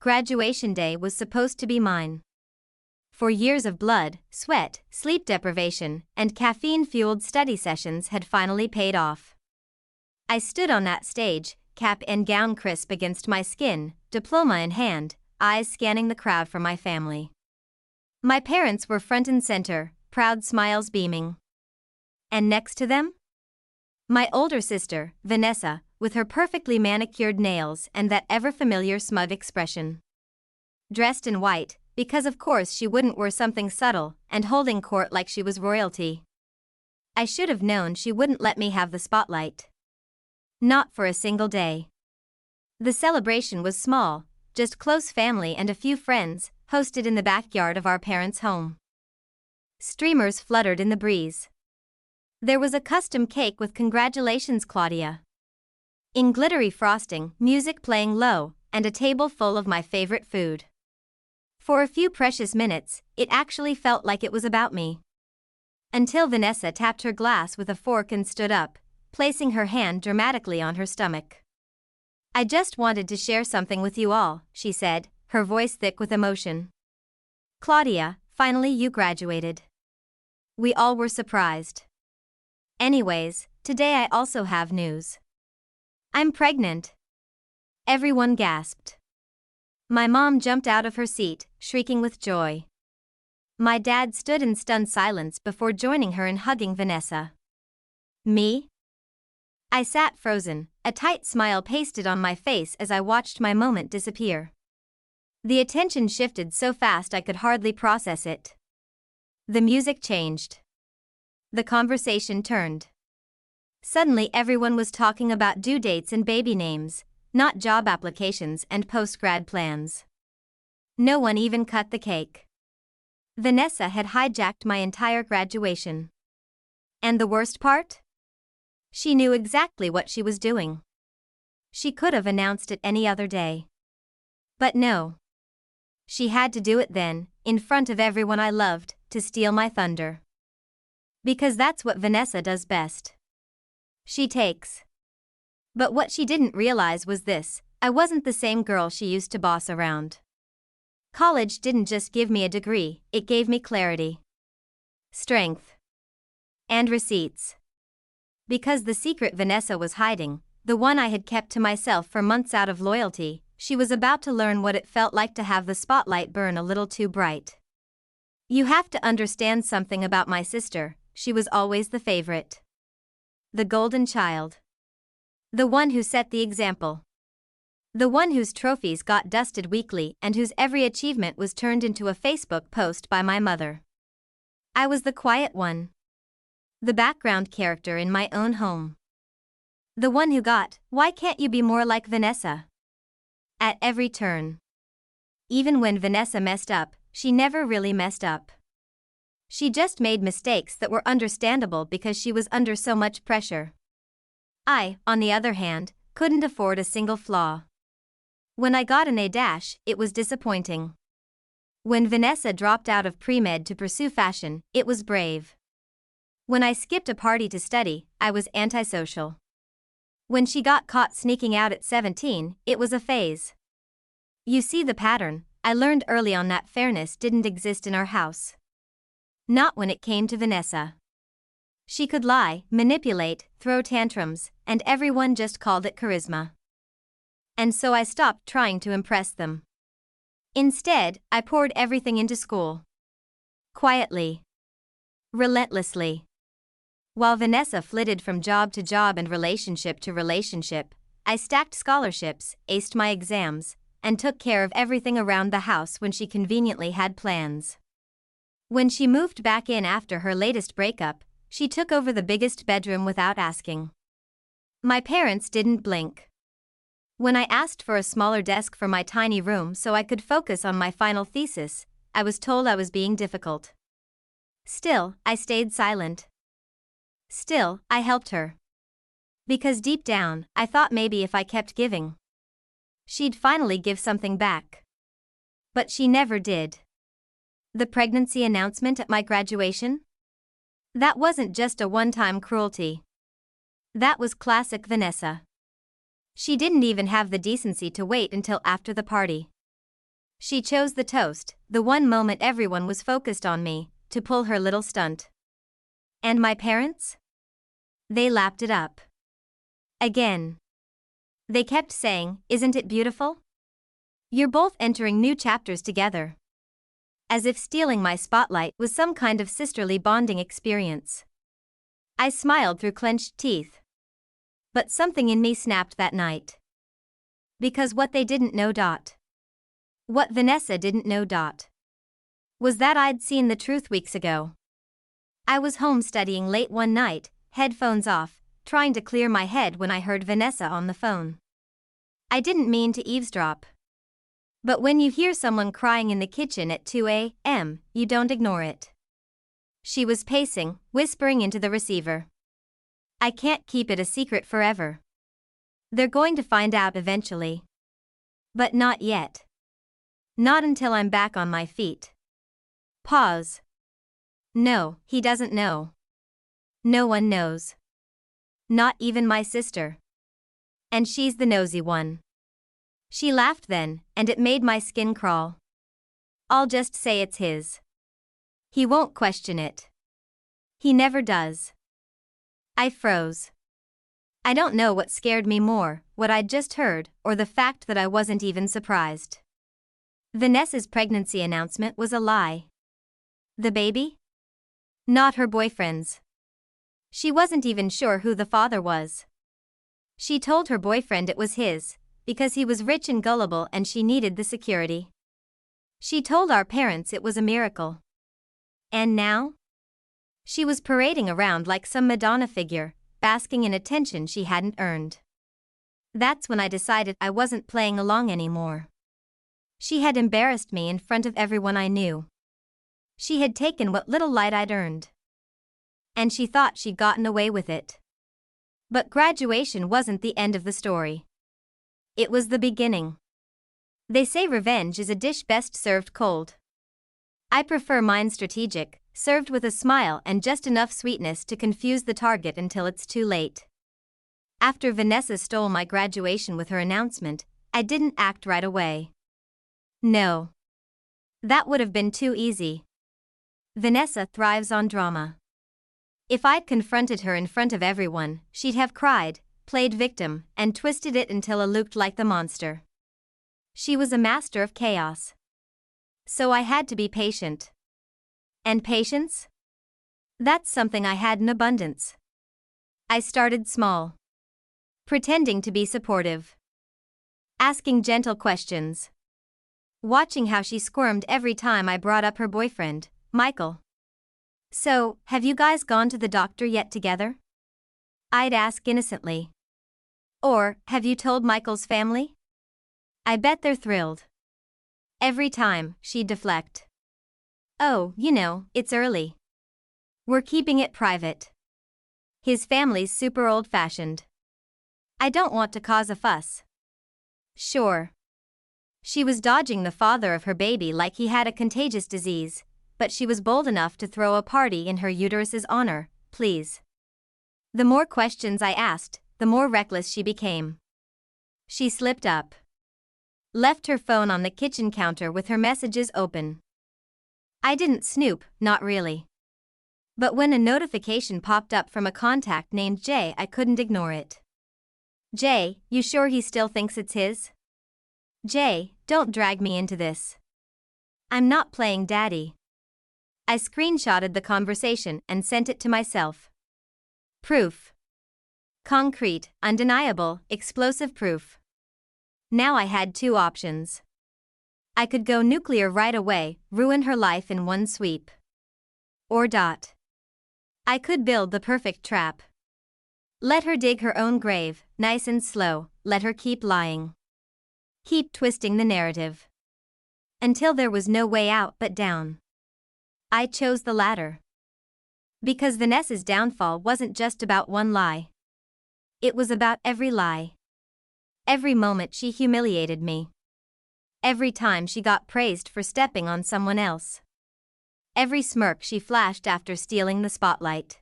Graduation day was supposed to be mine. For years of blood, sweat, sleep deprivation, and caffeine-fueled study sessions had finally paid off. I stood on that stage, cap and gown crisp against my skin, diploma in hand, eyes scanning the crowd for my family. My parents were front and center, proud smiles beaming. And next to them? My older sister, Vanessa, with her perfectly manicured nails and that ever-familiar smug expression. Dressed in white, because of course she wouldn't wear something subtle, and holding court like she was royalty. I should have known she wouldn't let me have the spotlight. Not for a single day. The celebration was small, just close family and a few friends, hosted in the backyard of our parents' home. Streamers fluttered in the breeze. There was a custom cake with "Congratulations, Claudia" in glittery frosting, music playing low, and a table full of my favorite food. For a few precious minutes, it actually felt like it was about me. Until Vanessa tapped her glass with a fork and stood up, placing her hand dramatically on her stomach. "I just wanted to share something with you all," she said, her voice thick with emotion. "Claudia, finally you graduated." We all were surprised. "Anyways, today I also have news. I'm pregnant." Everyone gasped. My mom jumped out of her seat, shrieking with joy. My dad stood in stunned silence before joining her in hugging Vanessa. Me? I sat frozen, a tight smile pasted on my face as I watched my moment disappear. The attention shifted so fast I could hardly process it. The music changed. The conversation turned. Suddenly everyone was talking about due dates and baby names, not job applications and post-grad plans. No one even cut the cake. Vanessa had hijacked my entire graduation. And the worst part? She knew exactly what she was doing. She could have announced it any other day. But no. She had to do it then, in front of everyone I loved, to steal my thunder. Because that's what Vanessa does best. She takes. But what she didn't realize was this: I wasn't the same girl she used to boss around. College didn't just give me a degree, it gave me clarity, strength, and receipts. Because the secret Vanessa was hiding, the one I had kept to myself for months out of loyalty, she was about to learn what it felt like to have the spotlight burn a little too bright. You have to understand something about my sister: she was always the favorite. The golden child. The one who set the example. The one whose trophies got dusted weekly and whose every achievement was turned into a Facebook post by my mother. I was the quiet one. The background character in my own home. The one who got, "Why can't you be more like Vanessa?" at every turn. Even when Vanessa messed up, she never really messed up. She just made mistakes that were understandable because she was under so much pressure. I, on the other hand, couldn't afford a single flaw. When I got an A-, it was disappointing. When Vanessa dropped out of pre-med to pursue fashion, it was brave. When I skipped a party to study, I was antisocial. When she got caught sneaking out at 17, it was a phase. You see the pattern. I learned early on that fairness didn't exist in our house. Not when it came to Vanessa. She could lie, manipulate, throw tantrums, and everyone just called it charisma. And so I stopped trying to impress them. Instead, I poured everything into school. Quietly. Relentlessly. While Vanessa flitted from job to job and relationship to relationship, I stacked scholarships, aced my exams, and took care of everything around the house when she conveniently had plans. When she moved back in after her latest breakup, she took over the biggest bedroom without asking. My parents didn't blink. When I asked for a smaller desk for my tiny room so I could focus on my final thesis, I was told I was being difficult. Still, I stayed silent. Still, I helped her. Because deep down, I thought maybe if I kept giving, she'd finally give something back. But she never did. The pregnancy announcement at my graduation? That wasn't just a one-time cruelty. That was classic Vanessa. She didn't even have the decency to wait until after the party. She chose the toast, the one moment everyone was focused on me, to pull her little stunt. And my parents? They lapped it up. Again. They kept saying, "Isn't it beautiful? You're both entering new chapters together." As if stealing my spotlight was some kind of sisterly bonding experience. I smiled through clenched teeth. But something in me snapped that night. Because what they didn't know. What Vanessa didn't know. Was that I'd seen the truth weeks ago. I was home studying late one night, headphones off, trying to clear my head when I heard Vanessa on the phone. I didn't mean to eavesdrop. But when you hear someone crying in the kitchen at 2 a.m., you don't ignore it. She was pacing, whispering into the receiver. "I can't keep it a secret forever. They're going to find out eventually. But not yet. Not until I'm back on my feet." Pause. No, he doesn't know. No one knows. Not even my sister. And she's the nosy one. She laughed then, and it made my skin crawl. "I'll just say it's his. He won't question it. He never does." I froze. I don't know what scared me more, what I'd just heard, or the fact that I wasn't even surprised. Vanessa's pregnancy announcement was a lie. The baby? Not her boyfriend's. She wasn't even sure who the father was. She told her boyfriend it was his, because he was rich and gullible and she needed the security. She told our parents it was a miracle. And now? She was parading around like some Madonna figure, basking in attention she hadn't earned. That's when I decided I wasn't playing along anymore. She had embarrassed me in front of everyone I knew. She had taken what little light I'd earned. And she thought she'd gotten away with it. But graduation wasn't the end of the story. It was the beginning. They say revenge is a dish best served cold. I prefer mine strategic, served with a smile and just enough sweetness to confuse the target until it's too late. After Vanessa stole my graduation with her announcement, I didn't act right away. No. That would have been too easy. Vanessa thrives on drama. If I'd confronted her in front of everyone, she'd have cried, played victim, and twisted it until it looked like the monster. She was a master of chaos. So I had to be patient. And patience? That's something I had in abundance. I started small. Pretending to be supportive. Asking gentle questions. Watching how she squirmed every time I brought up her boyfriend, Michael. "So, have you guys gone to the doctor yet together?" I'd ask innocently. Or, "Have you told Michael's family?" I bet they're thrilled. Every time, she'd deflect. "Oh, it's early. We're keeping it private. His family's super old-fashioned. I don't want to cause a fuss." Sure. She was dodging the father of her baby like he had a contagious disease, but she was bold enough to throw a party in her uterus's honor, please. The more questions I asked, the more reckless she became. She slipped up. Left her phone on the kitchen counter with her messages open. I didn't snoop, not really. But when a notification popped up from a contact named Jay, I couldn't ignore it. "Jay, you sure he still thinks it's his? Jay, don't drag me into this. I'm not playing daddy." I screenshotted the conversation and sent it to myself. Proof. Concrete, undeniable, explosive proof. Now I had two options. I could go nuclear right away, ruin her life in one sweep. Or I could build the perfect trap. Let her dig her own grave, nice and slow, let her keep lying. Keep twisting the narrative. Until there was no way out but down. I chose the latter. Because Vanessa's downfall wasn't just about one lie. It was about every lie. Every moment she humiliated me. Every time she got praised for stepping on someone else. Every smirk she flashed after stealing the spotlight.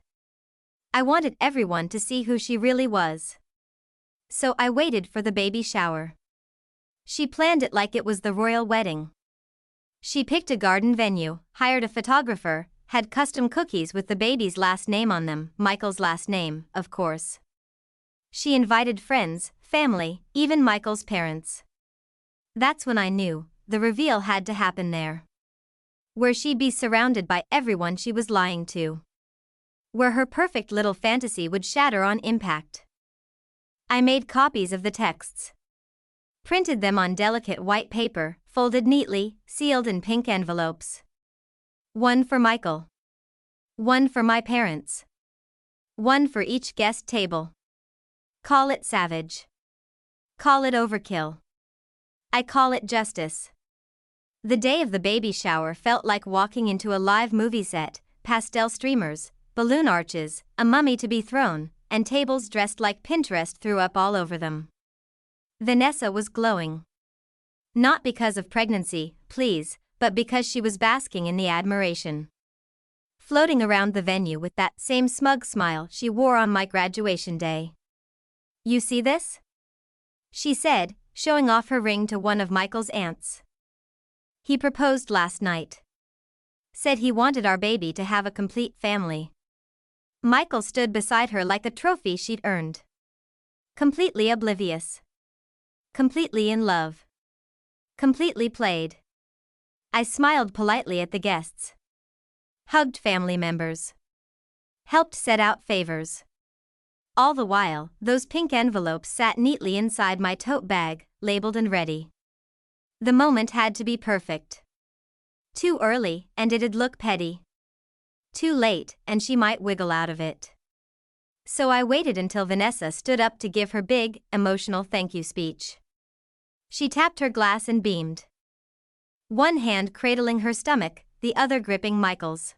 I wanted everyone to see who she really was. So I waited for the baby shower. She planned it like it was the royal wedding. She picked a garden venue, hired a photographer, had custom cookies with the baby's last name on them, Michael's last name, of course. She invited friends, family, even Michael's parents. That's when I knew, the reveal had to happen there. Where she'd be surrounded by everyone she was lying to. Where her perfect little fantasy would shatter on impact. I made copies of the texts. Printed them on delicate white paper, folded neatly, sealed in pink envelopes. One for Michael. One for my parents. One for each guest table. Call it savage. Call it overkill. I call it justice. The day of the baby shower felt like walking into a live movie set, pastel streamers, balloon arches, a mummy to be thrown, and tables dressed like Pinterest threw up all over them. Vanessa was glowing. Not because of pregnancy, please, but because she was basking in the admiration. Floating around the venue with that same smug smile she wore on my graduation day. You see this? She said, showing off her ring to one of Michael's aunts. He proposed last night. Said he wanted our baby to have a complete family. Michael stood beside her like a trophy she'd earned. Completely oblivious. Completely in love. Completely played. I smiled politely at the guests. Hugged family members. Helped set out favors. All the while, those pink envelopes sat neatly inside my tote bag, labeled and ready. The moment had to be perfect. Too early, and it'd look petty. Too late, and she might wiggle out of it. So I waited until Vanessa stood up to give her big, emotional thank you speech. She tapped her glass and beamed. One hand cradling her stomach, the other gripping Michael's.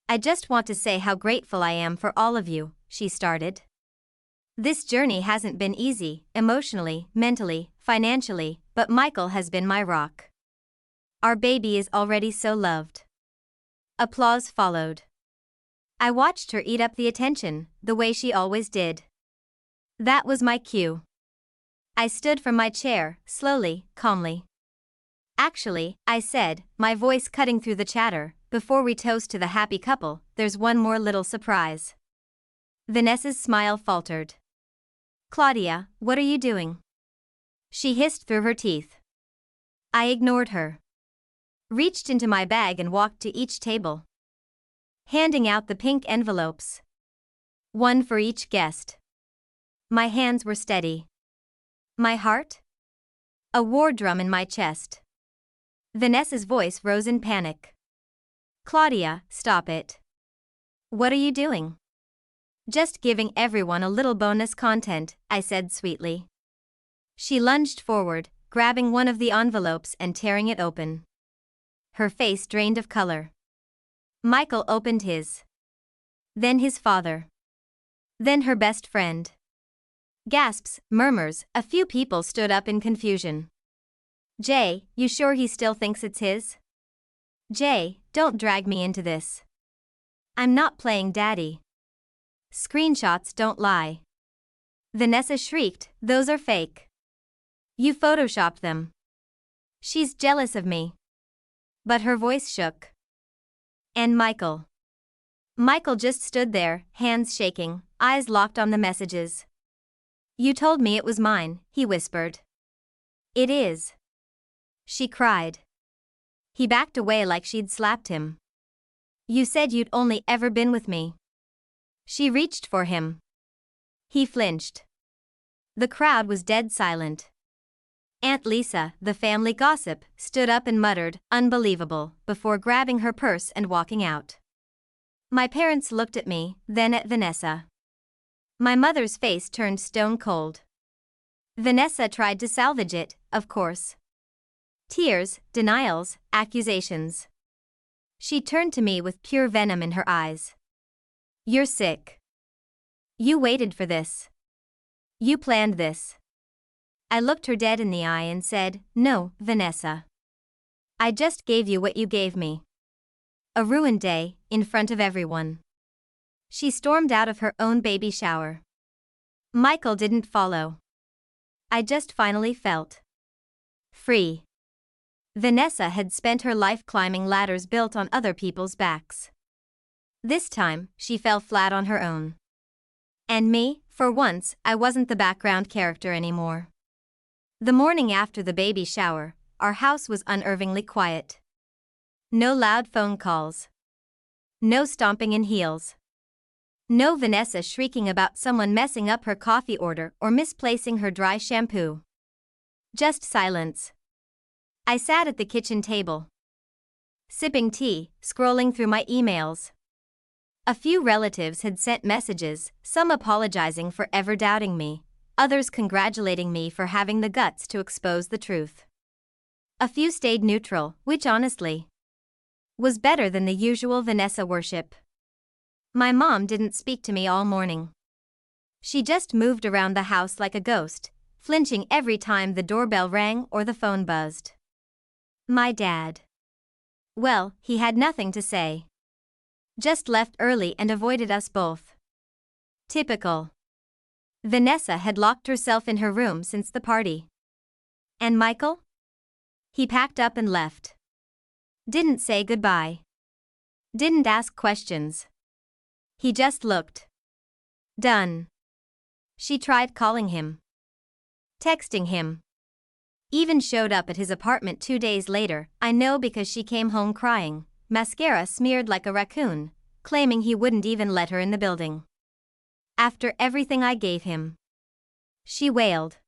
I just want to say how grateful I am for all of you, she started. This journey hasn't been easy, emotionally, mentally, financially, but Michael has been my rock. Our baby is already so loved. Applause followed. I watched her eat up the attention, the way she always did. That was my cue. I stood from my chair, slowly, calmly. Actually, I said, my voice cutting through the chatter, before we toast to the happy couple, there's one more little surprise. Vanessa's smile faltered. Claudia, what are you doing? She hissed through her teeth. I ignored her. Reached into my bag and walked to each table. Handing out the pink envelopes. One for each guest. My hands were steady. My heart? A war drum in my chest. Vanessa's voice rose in panic. Claudia, stop it. What are you doing? Just giving everyone a little bonus content, I said sweetly. She lunged forward, grabbing one of the envelopes and tearing it open. Her face drained of color. Michael opened his. Then his father. Then her best friend. Gasps, murmurs, a few people stood up in confusion. Jay, you sure he still thinks it's his? Jay, don't drag me into this. I'm not playing daddy. Screenshots don't lie. Vanessa shrieked, those are fake. You photoshopped them. She's jealous of me. But her voice shook. And Michael. Michael just stood there, hands shaking, eyes locked on the messages. You told me it was mine, he whispered. It is. She cried. He backed away like she'd slapped him. You said you'd only ever been with me. She reached for him. He flinched. The crowd was dead silent. Aunt Lisa, the family gossip, stood up and muttered, unbelievable, before grabbing her purse and walking out. My parents looked at me, then at Vanessa. My mother's face turned stone cold. Vanessa tried to salvage it, of course. Tears, denials, accusations. She turned to me with pure venom in her eyes. You're sick. You waited for this. You planned this. I looked her dead in the eye and said, no, Vanessa. I just gave you what you gave me. A ruined day, in front of everyone. She stormed out of her own baby shower. Michael didn't follow. I just finally felt free. Vanessa had spent her life climbing ladders built on other people's backs. This time, she fell flat on her own. And me, for once, I wasn't the background character anymore. The morning after the baby shower, our house was unnervingly quiet. No loud phone calls. No stomping in heels. No Vanessa shrieking about someone messing up her coffee order or misplacing her dry shampoo. Just silence. I sat at the kitchen table, sipping tea, scrolling through my emails. A few relatives had sent messages, some apologizing for ever doubting me, others congratulating me for having the guts to expose the truth. A few stayed neutral, which honestly was better than the usual Vanessa worship. My mom didn't speak to me all morning. She just moved around the house like a ghost, flinching every time the doorbell rang or the phone buzzed. My dad. Well, he had nothing to say. Just left early and avoided us both. Typical. Vanessa had locked herself in her room since the party. And Michael? He packed up and left. Didn't say goodbye. Didn't ask questions. He just looked. Done. She tried calling him. Texting him. Even showed up at his apartment 2 days later, I know because she came home crying, mascara smeared like a raccoon, claiming he wouldn't even let her in the building. After everything I gave him. She wailed.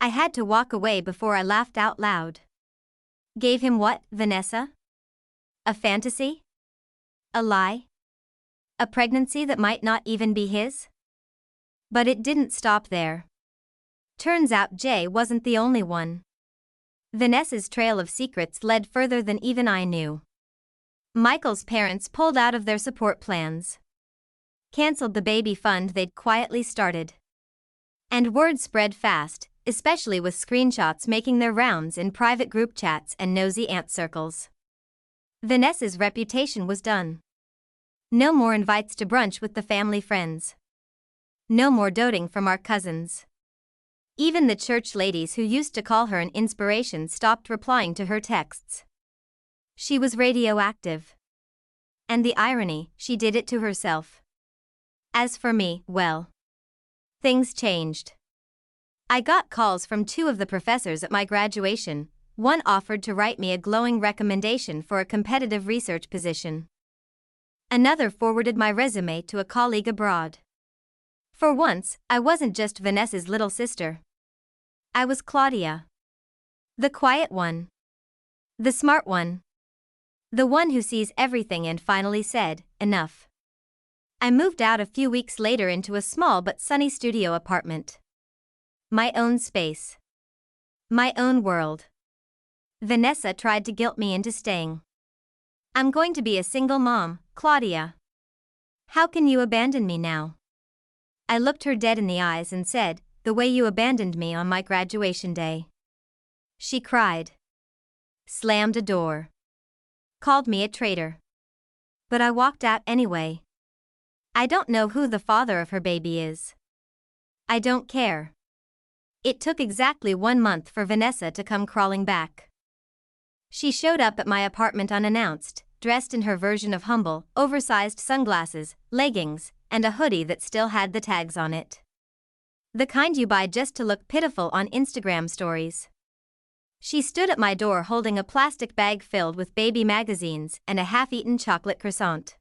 I had to walk away before I laughed out loud. Gave him what, Vanessa? A fantasy? A lie? A pregnancy that might not even be his? But it didn't stop there. Turns out Jay wasn't the only one. Vanessa's trail of secrets led further than even I knew. Michael's parents pulled out of their support plans. Cancelled the baby fund they'd quietly started. And word spread fast, especially with screenshots making their rounds in private group chats and nosy aunt circles. Vanessa's reputation was done. No more invites to brunch with the family friends. No more doting from our cousins. Even the church ladies who used to call her an inspiration stopped replying to her texts. She was radioactive. And the irony, she did it to herself. As for me, well, things changed. I got calls from 2 of the professors at my graduation. One offered to write me a glowing recommendation for a competitive research position. Another forwarded my resume to a colleague abroad. For once, I wasn't just Vanessa's little sister. I was Claudia. The quiet one. The smart one. The one who sees everything and finally said, enough. I moved out a few weeks later into a small but sunny studio apartment. My own space. My own world. Vanessa tried to guilt me into staying. I'm going to be a single mom, Claudia. How can you abandon me now? I looked her dead in the eyes and said, the way you abandoned me on my graduation day. She cried. Slammed a door. Called me a traitor. But I walked out anyway. I don't know who the father of her baby is. I don't care. It took exactly 1 month for Vanessa to come crawling back. She showed up at my apartment unannounced, dressed in her version of humble, oversized sunglasses, leggings, and a hoodie that still had the tags on it. The kind you buy just to look pitiful on Instagram stories. She stood at my door holding a plastic bag filled with baby magazines and a half-eaten chocolate croissant.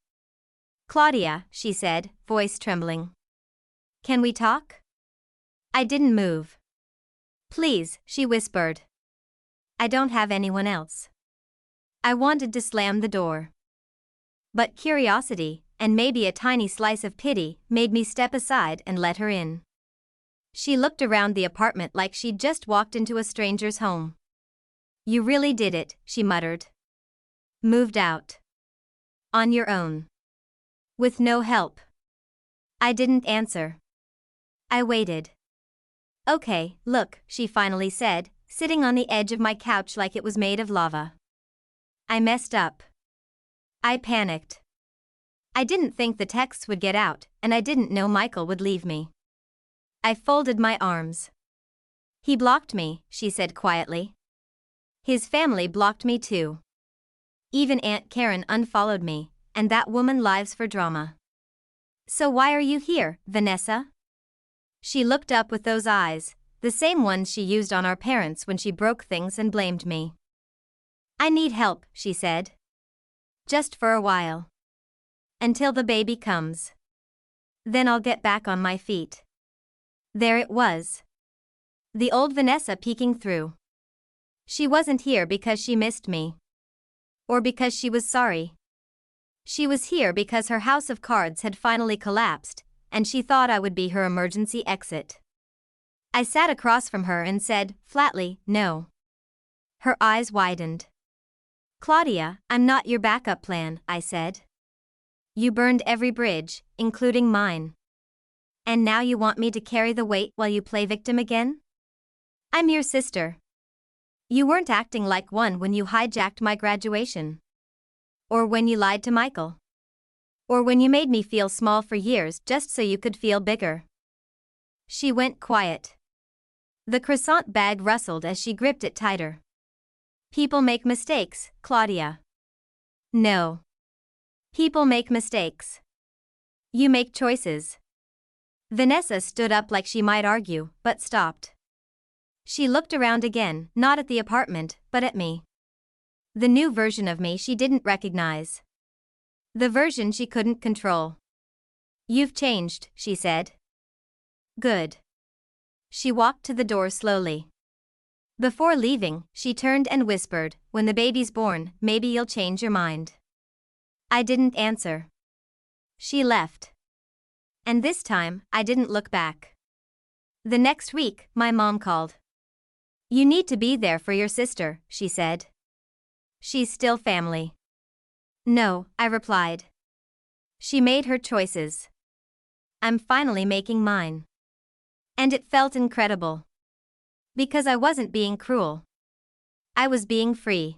Claudia, she said, voice trembling. Can we talk? I didn't move. Please, she whispered. I don't have anyone else. I wanted to slam the door. But curiosity, and maybe a tiny slice of pity, made me step aside and let her in. She looked around the apartment like she'd just walked into a stranger's home. You really did it, she muttered. Moved out. On your own. With no help. I didn't answer. I waited. Okay, look, she finally said, sitting on the edge of my couch like it was made of lava. I messed up. I panicked. I didn't think the texts would get out, and I didn't know Michael would leave me. I folded my arms. He blocked me, she said quietly. His family blocked me too. Even Aunt Karen unfollowed me, and that woman lives for drama. So why are you here, Vanessa? She looked up with those eyes, the same ones she used on our parents when she broke things and blamed me. I need help, she said. Just for a while. Until the baby comes. Then I'll get back on my feet. There it was. The old Vanessa peeking through. She wasn't here because she missed me. Or because she was sorry. She was here because her house of cards had finally collapsed, and she thought I would be her emergency exit. I sat across from her and said, flatly, no. Her eyes widened. Claudia, I'm not your backup plan, I said. You burned every bridge, including mine. And now you want me to carry the weight while you play victim again? I'm your sister. You weren't acting like one when you hijacked my graduation. Or when you lied to Michael. Or when you made me feel small for years just so you could feel bigger. She went quiet. The croissant bag rustled as she gripped it tighter. People make mistakes, Claudia. No. People make mistakes. You make choices. Vanessa stood up like she might argue, but stopped. She looked around again, not at the apartment, but at me. The new version of me she didn't recognize. The version she couldn't control. You've changed, she said. Good. She walked to the door slowly. Before leaving, she turned and whispered, when the baby's born, maybe you'll change your mind. I didn't answer. She left. And this time, I didn't look back. The next week, my mom called. You need to be there for your sister, she said. She's still family. No, I replied. She made her choices. I'm finally making mine. And it felt incredible. Because I wasn't being cruel. I was being free.